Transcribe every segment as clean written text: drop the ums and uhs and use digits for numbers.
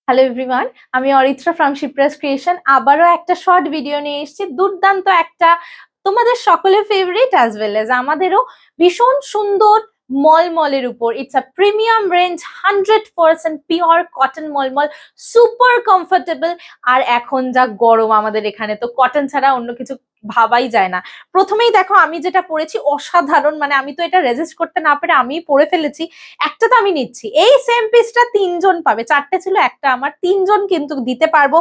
Hello everyone, আমি Aritra from Shipra's creation আবারও একটা শর্ট ভিডিও নিয়ে এসেছি। দুর্দান্ত একটা তোমাদের সকলের ফেভারিট অ্যাজ ওয়েল এজ আমাদেরও ভীষণ সুন্দর মলমলের উপর। It's a premium range, 100% pure cotton মলমল, সুপার কমফোর্টেবল। আর এখন যা গরম আমাদের এখানে, তো কটন ছাড়া অন্য কিছু ভাবাই যায় না। প্রথমেই দেখো আমি যেটা পরেছি অসাধারণ, মানে আমি তো এটা রেজিস্ট করতে না পেরে আমি পরে ফেলেছি। একটা তো আমি নিচ্ছি, এই সেম পিসটা তিনজন পাবে, চারটে ছিল একটা আমার, তিনজন কিন্তু দিতে পারবো।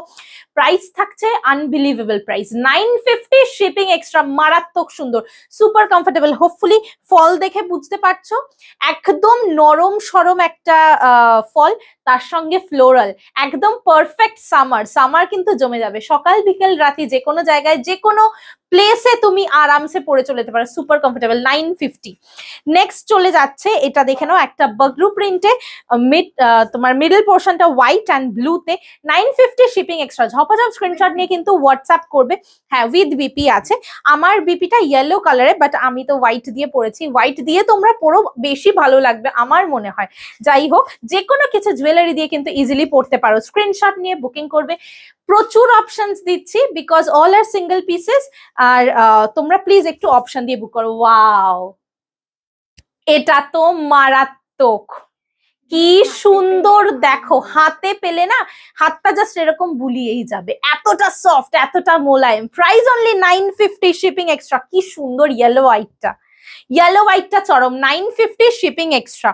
প্রাইস থাকছে আনবিলিভেবল প্রাইস, 950 শিপিং এক্সট্রা। মারাত্মক সুন্দর, সুপার কমফোর্টেবল। হোপফুলি ফল দেখে বুঝতে পারছো, একদম নরম সরম একটা ফল, তার সঙ্গে ফ্লোরাল, একদম পারফেক্ট। সামার সামার কিন্তু জমে যাবে, সকাল বিকেল রাতে যে কোনো জায়গায় যে কোনো প্লেসে তুমি আরামসে পরে চলে যেতে পারো, সুপার কমফোর্টেবল। 950। নেক্সট চলে যাচ্ছে, এটা দেখে নাও, একটা বাগরু প্রিন্টে, তোমার মিডল পোর্শনটা হোয়াইট অ্যান্ড ব্লুতে, 950 শিপিং এক্সট্রা। ঝপাঝপ স্ক্রিনশট নিয়ে কিন্তু হোয়াটসঅ্যাপ করবে। হ্যাঁ, উইথ বিপি আছে। আমার বিপিটা ইয়েলো কালারে, বাট আমি তো হোয়াইট দিয়ে পরেছি। হোয়াইট দিয়ে তোমরা পরো, বেশি ভালো লাগবে আমার মনে হয়। যাই হোক, যে কোনো কিছু জুয়েলারি দিয়ে কিন্তু ইজিলি পরতে পারো। স্ক্রিনশট নিয়ে বুকিং করবে। প্রচুর অপশনস দিচ্ছি because all are single pieces. আর তোমরা প্লিজ একটু অপশন দিয়ে বুক করো। ওয়াও, এটা তো মারাত্মক, কি সুন্দর দেখো, হাতে পেলে না হাতটা জাস্ট এরকম বুলিয়েই যাবে, এতটা সফট, এতটা মোলায়েম। Price only 950 shipping extra. কি সুন্দর ইয়েলো হোয়াইটটা, ইয়েলো হোয়াইটটা চরম, 950 shipping extra.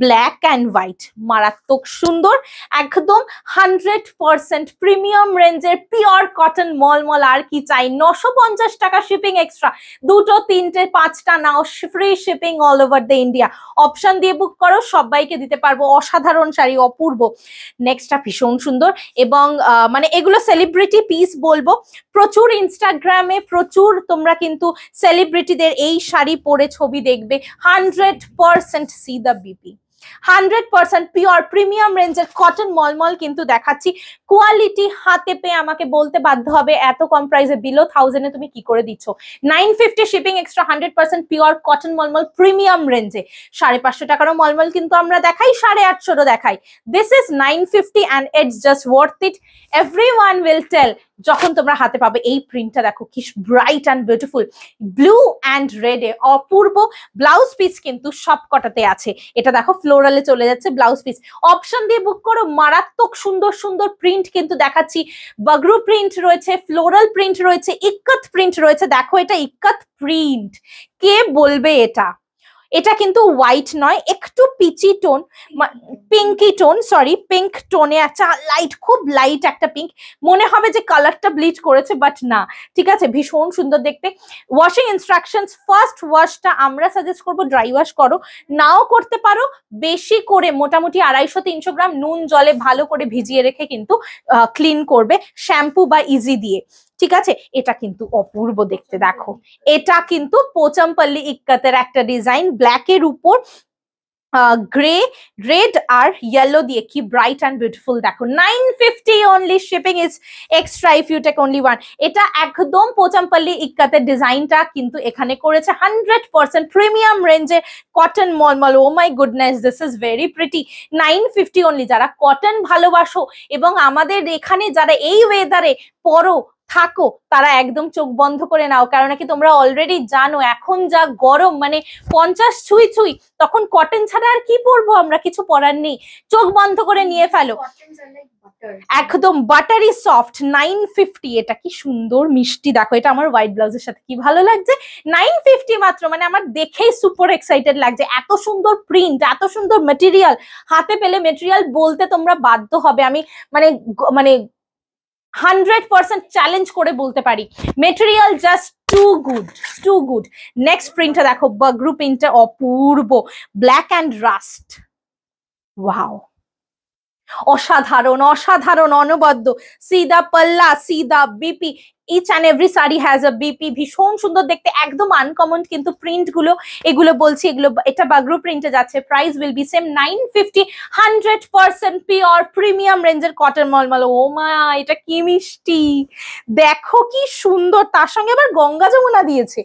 Black and white, মারাত্মক সুন্দর, একদম 100% প্রিমিয়াম রেঞ্জের পিওর কটন মলমল। আর কি চাই, 950 টাকা শিপিং এক্সট্রা। দুটো তিনটে পাঁচটা নাও, free shipping all over the India. Option দিয়ে বুক করো, সবাইকে দিতে পারবো। অসাধারণ শাড়ি, অপূর্ব। নেক্সটটা ভীষণ সুন্দর, এবং মানে এগুলো সেলিব্রিটি পিস বলবো। প্রচুর ইনস্টাগ্রামে প্রচুর তোমরা কিন্তু সেলিব্রিটিদের এই শাড়ি পরে ছবি দেখবে। 100% C the BP, 100% pure premium রেঞ্জের কটন মলমল কিন্তু দেখাচ্ছি। কোয়ালিটি হাতে পেয়ে আমাকে বলতে বাধ্য হবে, এত কম প্রাইসে বিলো 1000 এ তুমি কি করে দিচ্ছ। 950 শিপিং এক্সট্রা, 100% পিওর কটন মলমল প্রিমিয়াম রেঞ্জে। 550 টাকারও মলমল কিন্তু আমরা দেখাই, 850 দেখাই। This is 950 and it's just worth it. Everyone will tell যখন তোমরা হাতে পাবে। এই প্রিন্টটা দেখো কি bright and beautiful, blue and রেডে, অপূর্ব। ব্লাউজ পিস কিন্তু সব কটাতে আছে। এটা দেখো ফ্লোরালে চলে যাচ্ছে ব্লাউজ পিস। অপশন দিয়ে বুক করো। মারাত্মক সুন্দর সুন্দর প্রিন্ট কিন্তু দেখাচ্ছি। বাগরু প্রিন্ট রয়েছে, ফ্লোরাল প্রিন্ট রয়েছে, ইক্কত প্রিন্ট রয়েছে। দেখো এটা ইক্কত প্রিন্ট, কে বলবে এটা। এটা কিন্তু হোয়াইট নয়, একটু peachy tone, pinky tone, sorry pink টোনে আছে, লাইট, খুব লাইট একটা পিঙ্ক। মনে হবে যে কালারটা ব্লিচ করেছে, বাট না, ঠিক আছে, ভীষণ সুন্দর দেখতে। ওয়াশিং ইনস্ট্রাকশনস, ফার্স্ট ওয়াশটা আমরা সাজেস্ট করবো ড্রাই ওয়াশ করো, নাও করতে পারো। বেশি করে মোটামুটি 250-300 গ্রাম নুন জলে ভালো করে ভিজিয়ে রেখে কিন্তু ক্লিন করবে শ্যাম্পু বা ইজি দিয়ে, ঠিক আছে। এটা কিন্তু অপূর্ব দেখতে, দেখো এটা কিন্তু পোচামপল্লি ইক্কতের একটা ডিজাইন, ব্ল্যাকের উপর গ্রে, রেড আর ইয়েলো দিয়ে, কি ব্রাইট অ্যান্ড বিউটিফুল। দেখো 950 only, shipping is extra if you take only one. এটা একদম পোচামপল্লি ইক্কতের ডিজাইনটা কিন্তু এখানে করেছে, 100% প্রিমিয়াম রেঞ্জে কটন মলমল। Oh my goodness, this is very pretty. 950 only. যারা কটন ভালোবাসো এবং আমাদের এখানে যারা এই ওয়েদারে পরো থাকো, তারা একদম চোখ বন্ধ করে নাও, কারণ কি তোমরা অলরেডি জানো এখন যা গরম, মানে 50 ছুঁই ছুঁই, তখন কটন ছাড়া আর কি পরবো আমরা, কিছু পরার নেই। চোখ বন্ধ করে নিয়ে ফেলো, একদম বাটারি সফট। 950, এটা কি সুন্দর মিষ্টি, দেখো এটা আমার হোয়াইট ব্লাউজের সাথে কি ভালো লাগছে। 950 মাত্র, মানে আমার দেখেই সুপার এক্সাইটেড লাগছে। এত সুন্দর প্রিন্ট, এত সুন্দর মেটেরিয়াল, হাতে পেলে মেটেরিয়াল বলতে তোমরা বাধ্য হবে। আমি মানে মানে 100% চ্যালেঞ্জ করে বলতে পারি, material just too good, too good. Next প্রিন্টটা দেখো, বাগরু প্রিন্টটা অপূর্ব, ব্ল্যাক অ্যান্ড রাস্ট। ওয়াও, অসাধারণ, অসাধারণ, অনবদ্য। সিদা পাল্লা, সিদা BP, each and every sari has a BP, ভীষণ সুন্দর দেখতে, একদম আনকমন কিন্তু প্রিন্ট গুলো, এগুলো বলছি এগুলো, এটা বাগরু প্রিন্টে যাচ্ছে, price will be same 950, 100% pure premium রেঞ্জের কটন মলমল। ও মা, এটা কি মিষ্টি, দেখো কি সুন্দর, তার সঙ্গে আবার গঙ্গা যমুনা দিয়েছে,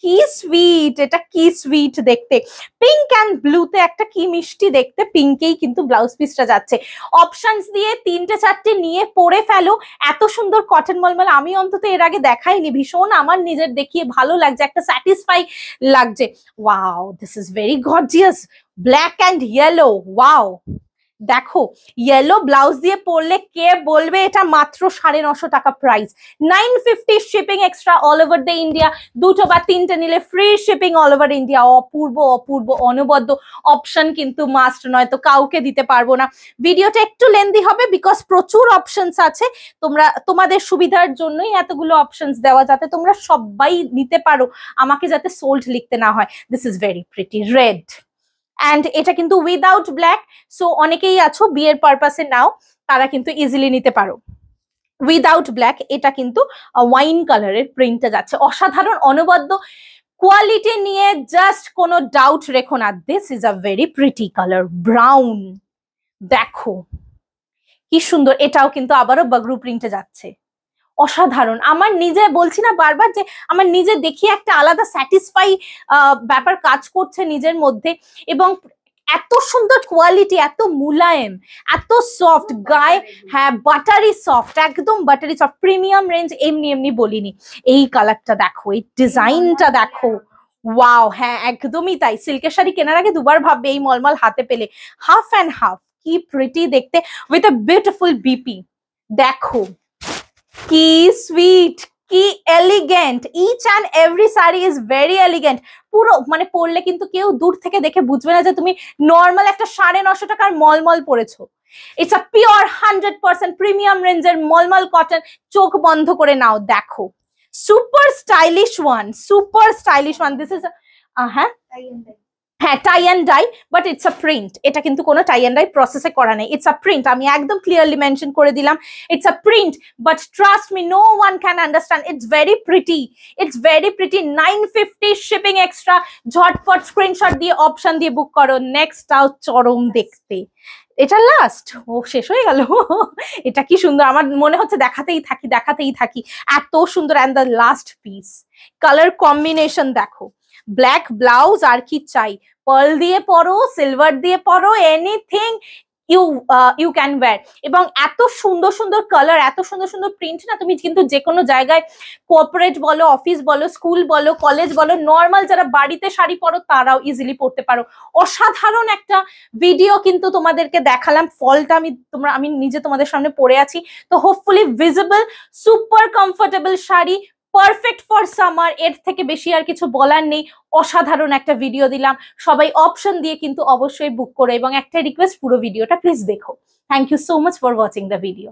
কি সুইট, এটা কি সুইট দেখতে, পিঙ্ক অ্যান্ড ব্লুতে একটা কি মিষ্টি দেখতে, পিঙ্কেই কিন্তু ব্লাউজ পিসটা যাচ্ছে। অপশনস দিয়ে 3টে 4টে নিয়ে পরে ফেলো, এত সুন্দর কটন মলমল আমি অন্তত এর আগে দেখাইনি, ভীষণ আমার নিজের দেখিয়ে ভালো লাগছে, একটা স্যাটিসফাই লাগছে। Wow, this is very gorgeous, black and yellow, wow দেখো, ইয়েলো ব্লাউজ দিয়ে পরলে কে বলবে এটা মাত্র 950 টাকা price, 950 shipping extra all over the India, 2টো বা 3টে নিলে free shipping all over India. অপূর্ব অপূর্ব অনবদ্য অপশন কিন্তু মাস্ট, নয় তো কাউকে দিতে পারবো না। ভিডিওটা একটু লেন্দি হবে বিকজ প্রচুর অপশনস আছে, তোমাদের সুবিধার জন্যই এতগুলো অপশনস দেওয়া, যাতে তোমরা সবাই নিতে পারো, আমাকে যাতে সোল্ড লিখতে না হয়। This is very pretty red, and এটা কিন্তু উইদাউট ব্ল্যাক, সো অনেকেই আছো বিয়ের পারপাসে নাও, তারা কিন্তু ইজিলি নিতে পারো। উইদাউট ব্ল্যাক, এটা কিন্তু ওয়াইন কালারের প্রিন্টটা যাচ্ছে, অসাধারণ অনবদ্য কোয়ালিটি নিয়ে জাস্ট কোনো ডাউট রেখো না। This is a very pretty colour, brown, দেখো কি সুন্দর, এটাও কিন্তু আবারও বাগরু প্রিন্টে যাচ্ছে, অসাধারণ। আমার নিজে বলছি না বারবার যে আমার নিজে দেখি একটা আলাদা স্যাটিসফাই ব্যাপার কাজ করছে নিজের মধ্যে, এবং এত সুন্দর কোয়ালিটি, এত মুলায়েম, এত সফট গায়ে, হ্যাঁ বাটারি সফট, একদম বাটারি সফট, প্রিমিয়াম রেঞ্জ এমনি এমনি বলিনি। এই কালারটা দেখো, এই ডিজাইনটা দেখো, ওয়াও, হ্যাঁ একদমই তাই, সিল্কের শাড়ি কেনার আগে দুবার ভাববে এই মলমল হাতে পেলে। হাফ অ্যান্ড হাফ, কি প্রিটি দেখতে, উইথ আ বিউটিফুল বিপি, দেখো কি সুইট, কি elegant, each and every sari is very elegant. পুরো মানে পরলে কিন্তু কেউ দূর থেকে দেখে বুঝবে না যে তুমি নর্মাল একটা 950 টাকার মলমল পরেছো। ইটস আ পিওর 100% প্রিমিয়াম রেঞ্জের মলমল কটন, চোখ বন্ধ করে নাও, দেখো super stylish one, super stylish one. This is হ্যাঁ হ্যাঁ tie and dye, but it's a print, এটা কিন্তু কোনো টাই অ্যান্ড ডাই প্রসেসে করা নেই, ইটস আ প্রিন্ট, আমি একদম ক্লিয়ারলি মেনশন করে দিলাম, it's a print, but trust me no one can understand, it's very pretty, it's very pretty. 950 shipping extra, ঝটপট স্ক্রিনশট দিয়ে অপশন দিয়ে বুক করো। নেক্সট আউট চরম দেখতে, এটা লাস্ট, ও শেষ হয়ে গেল এটা কি সুন্দর, আমার মনে হচ্ছে দেখাতেই থাকি দেখাতেই থাকি, এত সুন্দর। And the last piece, colour combination দেখো, ব্ল্যাক ব্লাউজ, আর কি চাই, পার্ল দিয়ে পরো, সিলভার দিয়ে পরো, এনিথিং ইউ ক্যান ওয়্যার। এবং এত সুন্দর সুন্দর কালার, এত সুন্দর সুন্দর প্রিন্ট না, তুমি কিন্তু যে কোনো জায়গায়, কোঅপারেট বলো, অফিস বলো, স্কুল বলো, কলেজ বলো, নর্মাল যারা বাড়িতে শাড়ি পরো তারাও ইজিলি পরতে পারো। অসাধারণ একটা ভিডিও কিন্তু তোমাদেরকে দেখালাম, ফলটা আমি নিজে তোমাদের সামনে পরে আছি, তো hopefully visible, super comfortable sari, perfect for summer, এর থেকে বেশি আর কিছু বলার নেই। অসাধারণ একটা ভিডিও দিলাম, সবাই অপশন দিয়ে কিন্তু অবশ্যই বুক করো, এবং একটা রিকোয়েস্ট, পুরো ভিডিওটা প্লিজ দেখো। Thank you so much for watching the video.